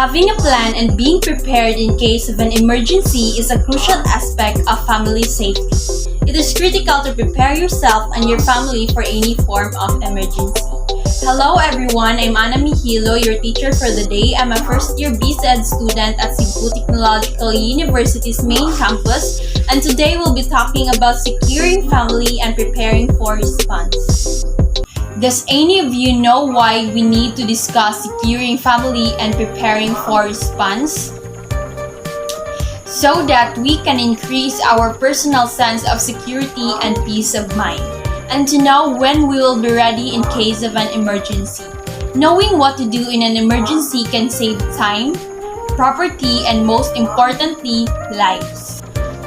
Having a plan and being prepared in case of an emergency is a crucial aspect of family safety. It is critical to prepare yourself and your family for any form of emergency. Hello everyone, I'm Ana Mihilo, your teacher for the day. I'm a first-year BSED student at Cebu Technological University's main campus, and today we'll be talking about securing family and preparing for response. Does any of you know why we need to discuss securing family and preparing for response? So that we can increase our personal sense of security and peace of mind, and to know when we will be ready in case of an emergency. Knowing what to do in an emergency can save time, property, and most importantly, lives.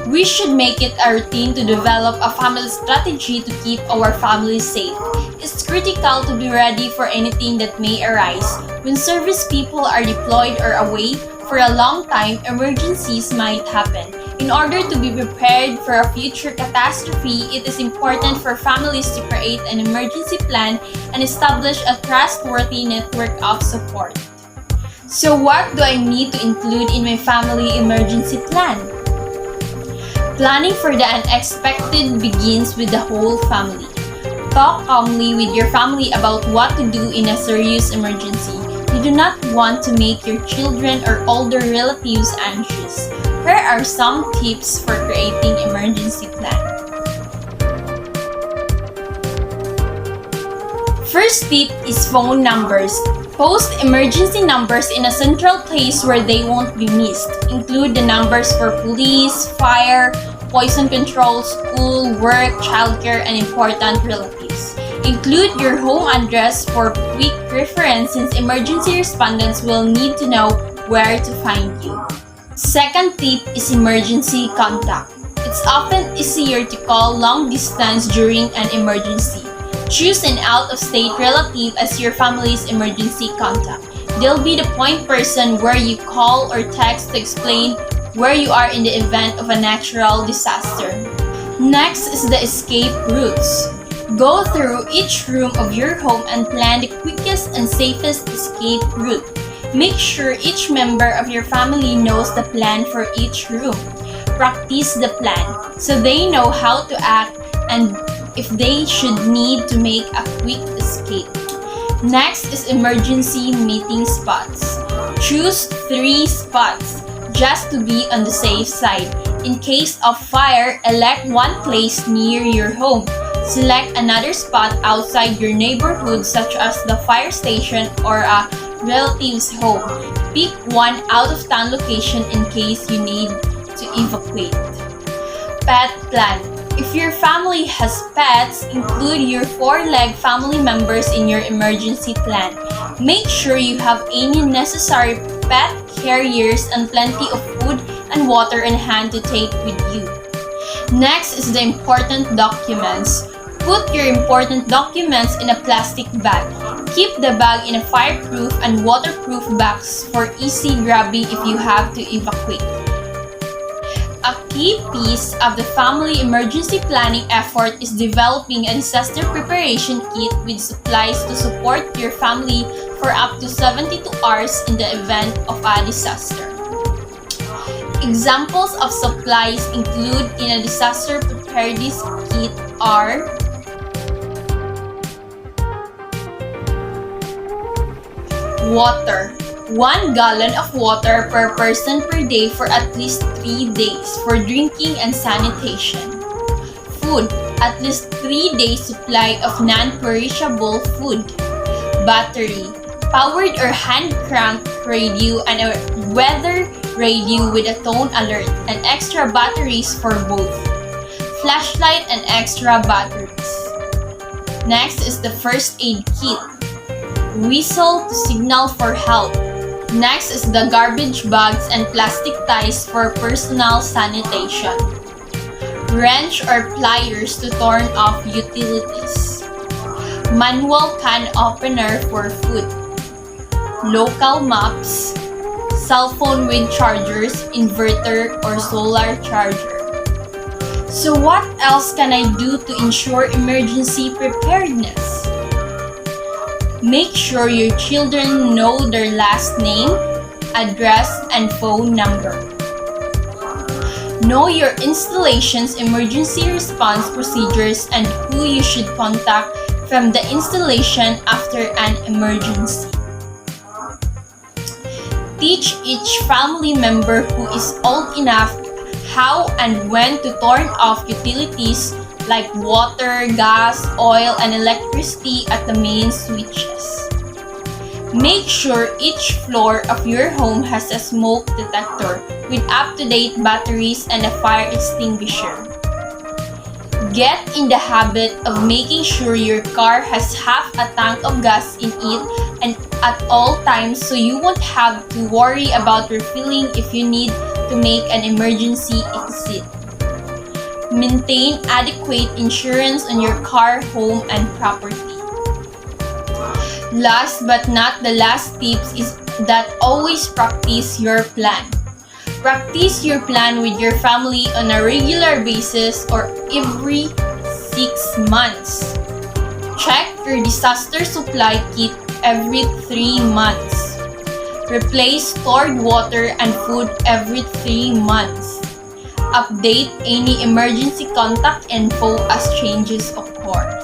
We should make it a routine to develop a family strategy to keep our family safe. It's critical to be ready for anything that may arise. When service people are deployed or away for a long time, emergencies might happen. In order to be prepared for a future catastrophe, it is important for families to create an emergency plan and establish a trustworthy network of support. So what do I need to include in my family emergency plan? Planning for the unexpected begins with the whole family. Talk calmly with your family about what to do in a serious emergency. You do not want to make your children or older relatives anxious. Here are some tips for creating emergency plan. First tip is phone numbers. Post emergency numbers in a central place where they won't be missed. Include the numbers for police, fire, poison control, school, work, childcare, and important relatives. Include your home address for quick reference since emergency respondents will need to know where to find you. Second tip is emergency contact. It's often easier to call long distance during an emergency. Choose an out-of-state relative as your family's emergency contact. They'll be the point person where you call or text to explain where you are in the event of a natural disaster. Next is the escape routes. Go through each room of your home and plan the quickest and safest escape route. Make sure each member of your family knows the plan for each room. Practice the plan so they know how to act and if they should need to make a quick escape. Next is emergency meeting spots. Choose 3 spots just to be on the safe side. In case of fire, elect one place near your home. Select another spot outside your neighborhood such as the fire station or a relative's home. Pick one out-of-town location in case you need to evacuate. Pet plan. If your family has pets, include your 4-leg family members in your emergency plan. Make sure you have any necessary pet carriers and plenty of food and water in hand to take with you. Next is the important documents. Put your important documents in a plastic bag. Keep the bag in a fireproof and waterproof box for easy grabbing if you have to evacuate. A key piece of the family emergency planning effort is developing a disaster preparation kit with supplies to support your family for up to 72 hours in the event of a disaster. Examples of supplies include in a disaster preparedness kit are water. 1 gallon of water per person per day for at least 3 days for drinking and sanitation. Food. At least 3 days supply of non-perishable food. Battery. Powered or hand-cranked radio and a weather radio with a tone alert and extra batteries for both. Flashlight and extra batteries. Next is the first aid kit. Whistle to signal for help. Next is the garbage bags and plastic ties for personal sanitation. Wrench or pliers to turn off utilities. Manual can opener for food. Local maps. Cell phone with chargers, inverter, or solar charger. So what else can I do to ensure emergency preparedness? Make sure your children know their last name, address, and phone number. Know your installation's emergency response procedures and who you should contact from the installation after an emergency. Teach each family member who is old enough how and when to turn off utilities like water, gas, oil, and electricity at the main switches. Make sure each floor of your home has a smoke detector with up-to-date batteries and a fire extinguisher. Get in the habit of making sure your car has half a tank of gas in it and at all times so you won't have to worry about refilling if you need to make an emergency exit. Maintain adequate insurance on your car, home, and property. Last but not the last tips is that always practice your plan. Practice your plan with your family on a regular basis or every 6 months. Check your disaster supply kit every 3 months. Replace stored water and food every 3 months. Update any emergency contact info as changes occur.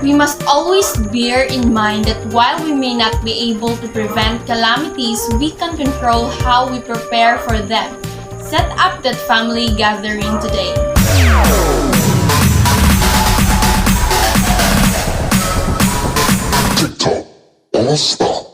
We must always bear in mind that while we may not be able to prevent calamities, we can control how we prepare for them. Set up that family gathering today. TikTok, all stop.